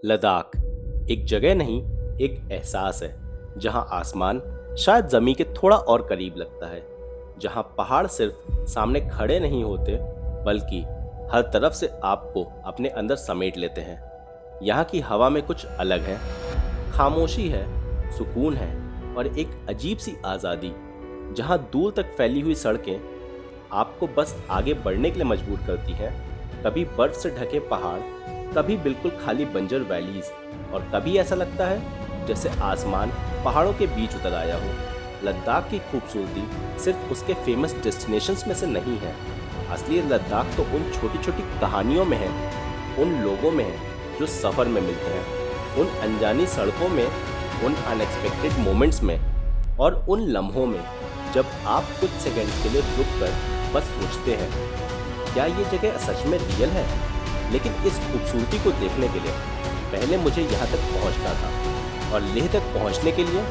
लद्दाख एक जगह नहीं, एक एहसास है जहां आसमान शायद ज़मीन के थोड़ा और करीब लगता है, जहां पहाड़ सिर्फ सामने खड़े नहीं होते बल्कि हर तरफ से आपको अपने अंदर समेट लेते हैं। यहाँ की हवा में कुछ अलग है, खामोशी है, सुकून है और एक अजीब सी आज़ादी, जहाँ दूर तक फैली हुई सड़कें आपको बस आगे बढ़ने के लिए मजबूर करती हैं। कभी बर्फ से ढके पहाड़, कभी बिल्कुल खाली बंजर वैलीज और कभी ऐसा लगता है जैसे आसमान पहाड़ों के बीच उतर आया हो। लद्दाख की खूबसूरती सिर्फ उसके फेमस डेस्टिनेशंस में से नहीं है, असली लद्दाख तो उन छोटी छोटी कहानियों में है, उन लोगों में है जो सफ़र में मिलते हैं, उन अनजानी सड़कों में, उन अनएक्सपेक्टेड मोमेंट्स में और उन लम्हों में जब आप कुछ सेकंड के लिए रुक कर बस सोचते हैं, क्या ये जगह सच में रियल है। लेकिन इस खूबसूरती को देखने के लिए पहले मुझे यहाँ तक पहुँचना था और लेह तक पहुँचने के लिए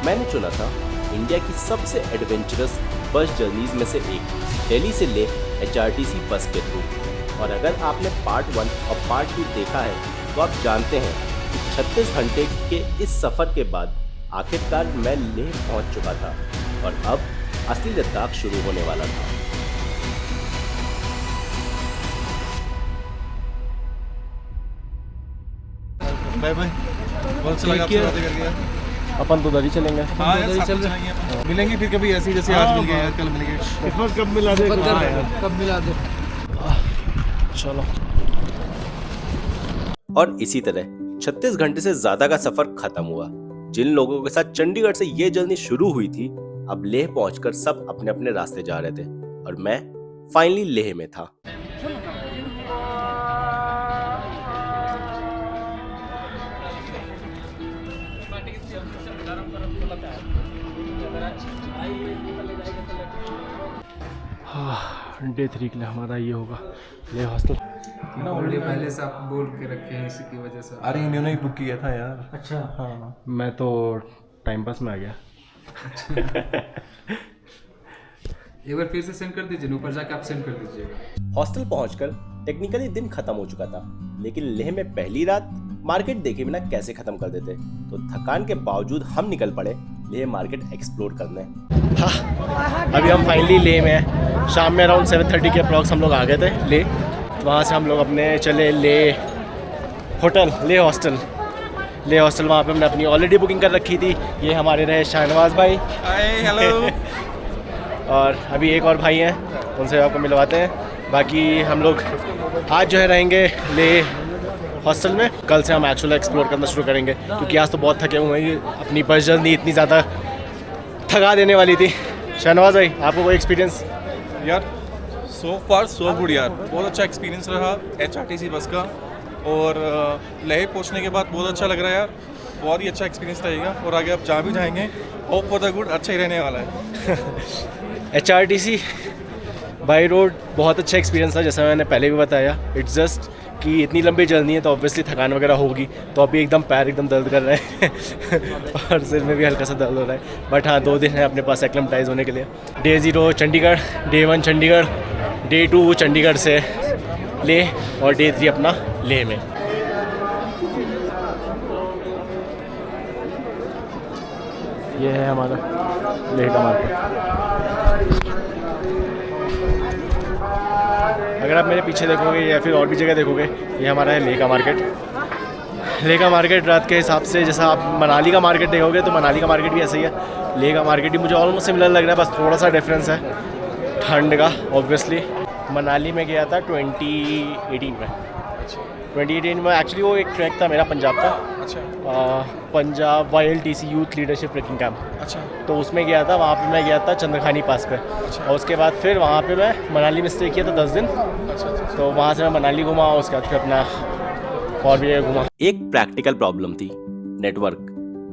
मैंने चुना था इंडिया की सबसे एडवेंचरस बस जर्नीज में से एक, दिल्ली से लेह HRTC बस के थ्रू। और अगर आपने पार्ट 1 और पार्ट 2 देखा है तो आप जानते हैं कि 36 घंटे के इस सफ़र के बाद आखिरकार मैं लेह पहुँच चुका था और अब असली लद्दाख शुरू होने वाला था। बाय बाय, बहुत अच्छा लगा आपसे बातें करके यार। अपन तो उधर ही चलेंगे। हाँ यार, साथ में चलेंगे अपन। मिलेंगे फिर कभी ऐसे ही जैसे आज मिल गए यार, कल मिल गए। किस्मत कब मिला दे, कब मिला दे। चलो। और इसी तरह 36 घंटे से ज्यादा का सफर खत्म हुआ। जिन लोगों के साथ चंडीगढ़ से ये जर्नी शुरू हुई थी, अब लेह पहुंचकर सब अपने अपने रास्ते जा रहे थे और मैं फाइनली लेह में था। डे 3 के लिए हमारा ये होगा लेह हॉस्टल। पहले से आप बोल के रखे हैं, इसी की वजह से। अरे इन्होंने ही बुक किया था यार। अच्छा। हाँ, मैं तो टाइम पास में आ गया। एक बार फिर से सेंड कर दीजिए, ऊपर जाके आप सेंड कर दीजिएगा। हॉस्टल पहुंचकर टेक्निकली दिन खत्म हो चुका था, लेकिन लेह में पहली रात मार्केट देखे बिना कैसे खत्म कर देते। तो थकान के बावजूद हम निकल पड़े लेह मार्केट एक्सप्लोर करने। हाँ, अभी हम फाइनली लेह में हैं। शाम में अराउंड 7:30 के अप्रॉक्स हम लोग आ गए थे लेह। वहाँ से हम लोग अपने चले Leh hotel, Leh hostel. Leh hostel वहाँ पे हमने अपनी ऑलरेडी बुकिंग कर रखी थी। ये हमारे रहे शाहनवाज भाई। हाय, हेलो। और अभी एक और भाई हैं, उनसे आपको मिलवाते हैं। बाकी हम लोग आज जो है रहेंगे लेह हॉस्टल में। कल से हम एक्चुअली एक्सप्लोर करना शुरू करेंगे, क्योंकि आज तो बहुत थके हुए हैं। अपनी बस जर्नी इतनी ज़्यादा थका देने वाली थी। शाहनवाज भाई, आपको कोई एक्सपीरियंस? यार सो फार सो गुड यार, बहुत अच्छा एक्सपीरियंस रहा HRTC बस का। और लेह पहुंचने के बाद बहुत अच्छा लग रहा है यार, बहुत ही अच्छा एक्सपीरियंस रहेगा। और आगे आप जहाँ भी जाएंगे होप फॉर द गुड, अच्छा ही रहने वाला है। HRTC बाई रोड बहुत अच्छा एक्सपीरियंस था, जैसा मैंने पहले भी बताया। इट्स जस्ट कि इतनी लंबी जर्नी है तो ऑब्वियसली थकान वगैरह होगी। तो अभी एकदम पैर एकदम दर्द कर रहे हैं और सिर में भी हल्का सा दर्द हो रहा है। बट हाँ, 2 दिन है अपने पास एक्लेमेटाइज होने के लिए। Day 0 Chandigarh, Day 1 Chandigarh, Day 2 Chandigarh से लेह और Day 3 अपना लेह में। ये है हमारा लेह का मार्केट। अगर आप मेरे पीछे देखोगे या फिर और भी जगह देखोगे, ये हमारा है लेह का मार्केट। लेह का मार्केट रात के हिसाब से, जैसा आप मनाली का मार्केट देखोगे तो मनाली का मार्केट भी ऐसा ही है। लेह का मार्केट भी मुझे ऑलमोस्ट सिमिलर लग रहा है, बस थोड़ा सा डिफरेंस है ठंड का। ऑब्वियसली मनाली में गया था 2018 में। 2018 में एक्चुअली वो एक ट्रैक था मेरा पंजाब का। अच्छा। Punjab YLTC youth leadership trekking camp. अच्छा। तो उसमें गया था। वहाँ पे मैं गया था चंद्रखानी पास पे। अच्छा। और उसके बाद फिर वहाँ पे मैं मनाली में स्टे किया था 10 दिन। अच्छा। तो वहाँ से मैं मनाली घूमा, उसके बाद फिर अपना और भी जगह घूमा। एक प्रैक्टिकल प्रॉब्लम थी, नेटवर्क।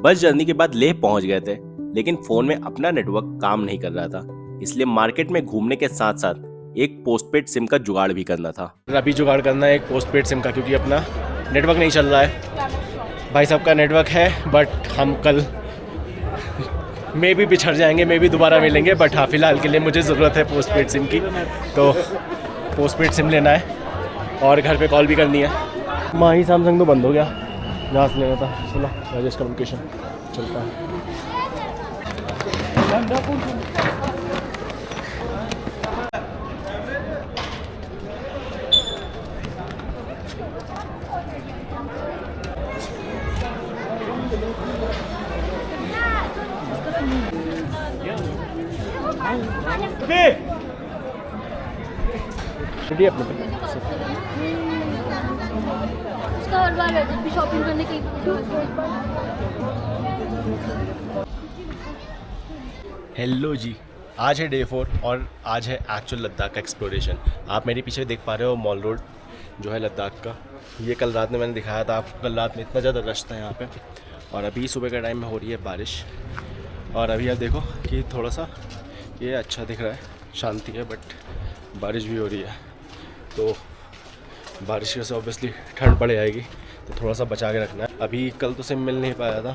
बस जर्नी के बाद लेह पहुँच गए थे, लेकिन फ़ोन में अपना नेटवर्क काम नहीं कर रहा था। इसलिए मार्केट में घूमने के साथ साथ एक पोस्टपेड सिम का जुगाड़ भी करना था। अभी जुगाड़ करना है एक पोस्टपेड सिम का, क्योंकि अपना नेटवर्क नहीं चल रहा है। भाई साहब का नेटवर्क है, बट हम कल मे भी बिछड़ जाएंगे, मे भी दोबारा मिलेंगे। बट हाँ, फिलहाल के लिए मुझे ज़रूरत है पोस्टपेड सिम की, तो पोस्टपेड सिम लेना है और घर पे कॉल भी करनी है। माही सैमसंग तो बंद हो गया। जहाँ से लेना था। सुनो राजेश कम्युनिकेशन चलता है। उसका हर बार है जब भी शॉपिंग करने की हेलो जी, आज है डे 4 और आज है एक्चुअल लद्दाख का एक्सप्लोरेशन। आप मेरे पीछे देख पा रहे हो मॉल रोड जो है लद्दाख का। ये कल रात में मैंने दिखाया था आपको। कल रात में इतना ज़्यादा रश था यहाँ पे, और अभी सुबह के टाइम में हो रही है बारिश। और अभी आप देखो कि थोड़ा सा ये अच्छा दिख रहा है, शांति है, बट बारिश भी हो रही है। तो बारिश से ऑब्वियसली ठंड पड़ जाएगी, तो थोड़ा सा बचा के रखना है। अभी कल तो सिम मिल नहीं पाया था,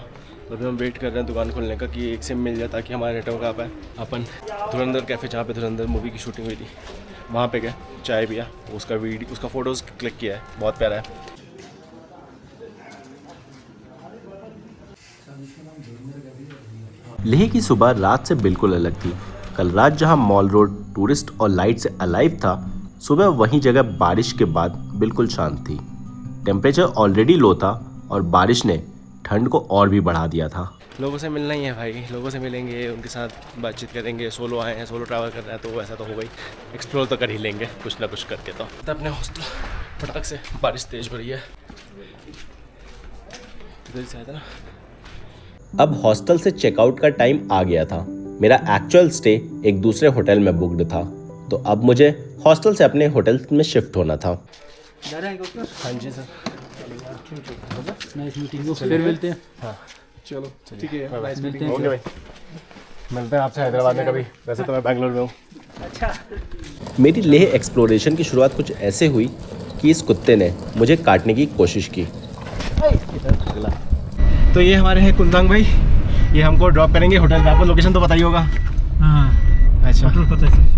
तो अभी हम वेट कर रहे हैं दुकान खोलने का कि एक सिम मिल जाए ताकि हमारे नेटवर्क आ पाए। अपन धुरंधर कैफ़े, जहाँ पे धुरंधर मूवी की शूटिंग हुई थी, वहाँ पे गए, चाय पिया, उसका फ़ोटोज़ क्लिक किया है, बहुत प्यारा है। लेह की सुबह रात से बिल्कुल अलग थी। कल रात जहां मॉल रोड टूरिस्ट और लाइट से अलाइव था, सुबह वहीं जगह बारिश के बाद बिल्कुल शांत थी। टेम्परेचर ऑलरेडी लो था और बारिश ने ठंड को और भी बढ़ा दिया था। लोगों से मिलना ही है भाई, लोगों से मिलेंगे, उनके साथ बातचीत करेंगे। सोलो आए हैं, सोलो ट्रैवल कर रहे हैं, तो ऐसा तो हो गई, एक्सप्लोर तो कर ही लेंगे कुछ ना कुछ करके। तो अपने हॉस्टल फटाक से, बारिश तेज हो रही है, इधर से आया था ना। अब हॉस्टल से चेकआउट का टाइम आ गया था। मेरा एक्चुअल स्टे एक दूसरे होटल में बुक्ड था, तो अब मुझे हॉस्टल से अपने होटल में शिफ्ट होना था। हाँ जी सर, फिर मिलते हैं। हाँ चलो ठीक है, मिलते हैं भाई, मिलते हैं आपसे हैदराबाद में कभी। वैसे तो मैं बैंगलोर में हूँ। अच्छा, मेरी लेह एक्सप्लोरेशन की शुरुआत कुछ ऐसे हुई कि इस कुत्ते ने मुझे काटने की कोशिश की। तो ये हमारे हैं कुंदांग भाई, ये हमको ड्रॉप करेंगे होटल पे। आपको लोकेशन तो पता ही होगा। हाँ, अच्छा, होटल पता है।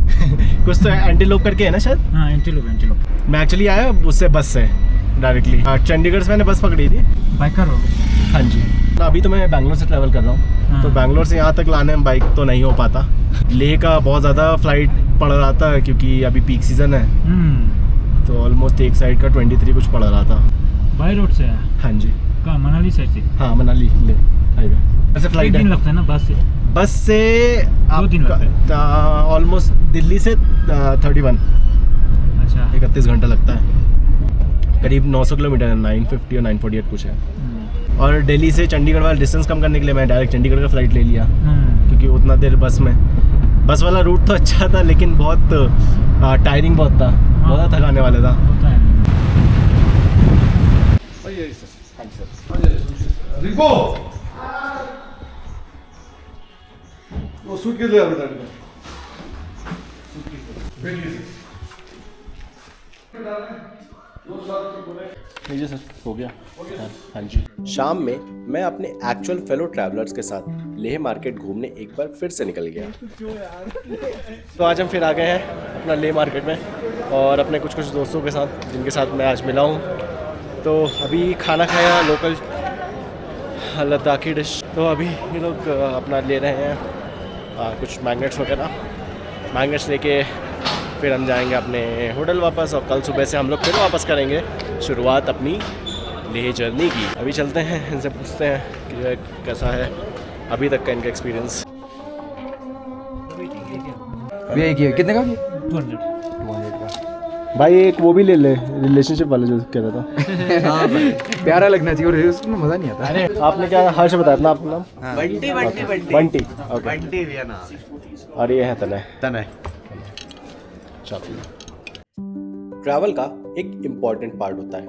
कुछ तो एंटीलोप करके है ना शायद। हाँ, एंटीलोप। मैं एक्चुअली आया उससे, बस से डायरेक्टली चंडीगढ़ से मैंने बस पकड़ी थी। बाइकर हो? हाँ जी। अभी तो मैं बैंगलोर से ट्रैवल कर रहा हूँ। हाँ। तो बैंगलोर से यहाँ तक लाने में बाइक तो नहीं हो पाता। लेह का बहुत ज़्यादा फ्लाइट पड़ रहा था क्योंकि अभी पीक सीज़न है, तो ऑलमोस्ट एक साइड का 23 कुछ पड़ रहा था। बाई रोड से है? हाँ जी। कहाँ, मनाली साइड से? हाँ, मनाली ले हाईवे। ऐसे फ्लाइट दिन लगता है ना बस से? बस से 2 दिन लगते हैं। ऑलमोस्ट दिल्ली से 31, अच्छा, 31 घंटा लगता है। करीब 900 किलोमीटर है, 950 और 948 कुछ है। और दिल्ली से चंडीगढ़ वाला डिस्टेंस कम करने के लिए मैं डायरेक्ट चंडीगढ़ का फ़्लाइट ले लिया, क्योंकि उतना देर बस वाला रूट तो अच्छा था, लेकिन बहुत टायरिंग बहुत था, बहुत थकाने वाला था। होता है। रिको वो सूटकेस ले आ बेटा। लीजिए सर, हो गया। हाँ जी। शाम में मैं अपने एक्चुअल फेलो ट्रैवलर्स के साथ लेह मार्केट घूमने एक बार फिर से निकल गया। तो आज हम फिर आ गए हैं अपना लेह मार्केट में, और अपने कुछ दोस्तों के साथ जिनके साथ मैं आज मिला हूँ। तो अभी खाना खाया लोकल लद्दाखी डिश। तो अभी ये लोग अपना ले रहे हैं कुछ मैग्नेट्स वगैरह। मैग्नेट्स लेके फिर हम जाएंगे अपने होटल वापस, और कल सुबह से हम लोग फिर वापस करेंगे शुरुआत अपनी लेह जर्नी की। अभी चलते हैं, इनसे पूछते हैं कि कैसा है अभी तक का इनका एक्सपीरियंस। कितने का? 200। भाई एक वो भी ले ले, रिलेशनशिप वाला जो कह रहा था। हाँ भाई, प्यारा लगना चाहिए, और उसमें मज़ा नहीं आता। अरे आपने क्या हर्ष बताया था आपका नाम? बंटी बंटी। ओके। भी है ना। और ये है तनय। तनय। ट्रैवल का एक इम्पॉर्टेंट पार्ट होता है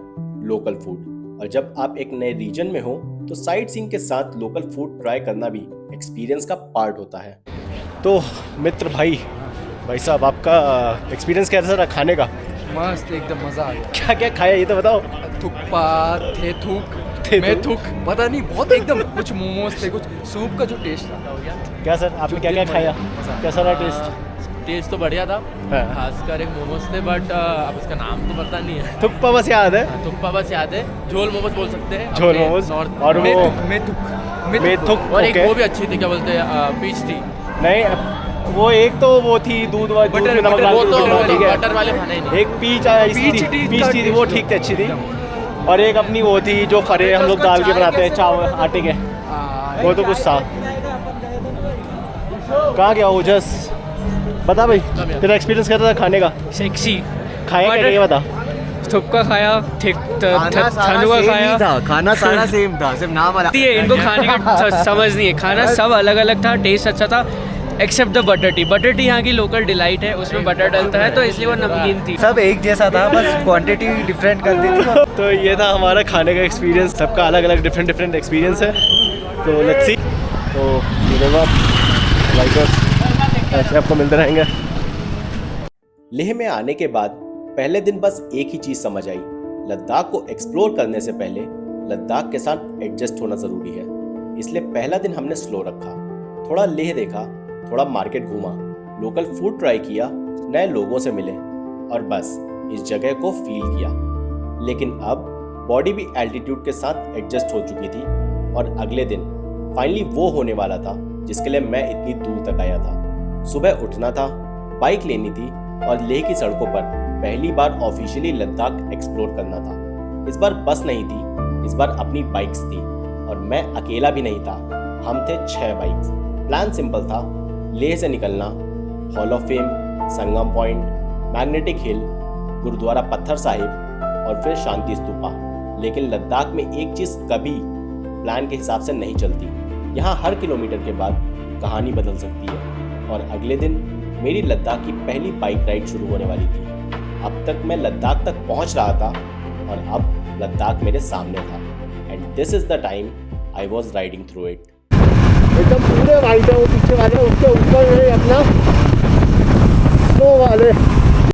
लोकल फूड, और जब आप एक नए रीजन में हो तो साइट सीइंग के साथ लोकल फूड ट्राई करना भी एक्सपीरियंस का पार्ट होता है। तो मित्र भाई साहब, आपका एक्सपीरियंस कैसा रहा खाने का? मस्त, एकदम मज़ा आ गया। क्या क्या खाया ये तो बताओ। थुक्पा थे, थुक पता नहीं, बहुत एकदम कुछ मोमोज थे, कुछ सूप का जो टेस्ट था। क्या सर, आपने क्या क्या खाया? कैसा रहा टेस्ट? टेस्ट तो बढ़िया था, हाँ। खासकर एक मोमोज थे, बट अब उसका नाम तो पता नहीं है। थुक्पा बस याद है, थुक्पा बस याद है, झोल मोमोज बोल सकते हैं। झोल अपने मोमोज नॉर्थ और वो मेथुक, और एक ओके। वो भी अच्छी थी, क्या बोलते हैं, पीच टी। नहीं वो एक तो वो थी दूध में नमक डाल वो के तो जो ठीक है। बटर वाले खाने ही नहीं। एक पीच थी वो ठीक थी, अच्छी थी। और एक अपनी वो थी जो फरे हम लोग डाल के बनाते हैं चावल आटे के, वो तो कुछ था। कहाँ गया ओजस? बता भाई तेरा एक्सपीरियंस कैसा था खाने का? सेक्सी खाया क्या नहीं बता। थुक्का खाया, खाना सारा ठंडुआ सेम खाया। ही था, खाना सारा सेम था, सिर्फ नाम अलग। ये इनको खाने का समझ नहीं है, खाना सब अलग अलग था, टेस्ट अच्छा था except the butter tea. Butter tea यहाँ की लोकल डिलाइट है, उसमें बटर डलता है तो इसलिए वो नमकीन थी। सब एक जैसा था, बस क्वांटिटी डिफरेंट कर दी थी। तो ये था हमारा खाने का एक्सपीरियंस, सबका अलग अलग डिफरेंट एक्सपीरियंस है। तो लेट्स सी, तो लाइकर्स ऐसे आपको मिलते रहेंगे। लेह में आने के बाद पहले दिन बस एक ही चीज समझ आई, लद्दाख को एक्सप्लोर करने से पहले लद्दाख के साथ एडजस्ट होना जरूरी है। इसलिए पहला दिन हमने स्लो रखा, थोड़ा लेह देखा, थोड़ा मार्केट घूमा, लोकल फूड ट्राई किया, नए लोगों से मिले और बस इस जगह को फील किया। लेकिन अब बॉडी भी एल्टीट्यूड के साथ एडजस्ट हो चुकी थी और अगले दिन फाइनली वो होने वाला था जिसके लिए मैं इतनी दूर तक आया था। सुबह उठना था, बाइक लेनी थी और लेह की सड़कों पर पहली बार ऑफिशियली लद्दाख एक्सप्लोर करना था। इस बार बस नहीं थी, इस बार अपनी बाइक्स थी और मैं अकेला भी नहीं था, हम थे 6 बाइक्स। प्लान सिंपल था, लेह से निकलना, hall of fame, Sangam point, magnetic hill, Gurudwara Pathar Sahib और फिर शांति स्तूपा। लेकिन लद्दाख में एक चीज़ कभी प्लान के हिसाब से नहीं चलती, यहाँ हर किलोमीटर के बाद कहानी बदल सकती है। और अगले दिन मेरी लद्दाख की पहली बाइक राइड शुरू होने वाली थी। अब तक मैं लद्दाख तक पहुँच रहा था और अब लद्दाख मेरे सामने था। And this is the time I was riding through it. एकदम पूरे वाइड है वो पीछे वाले, उसके ऊपर अपना स्नो वाले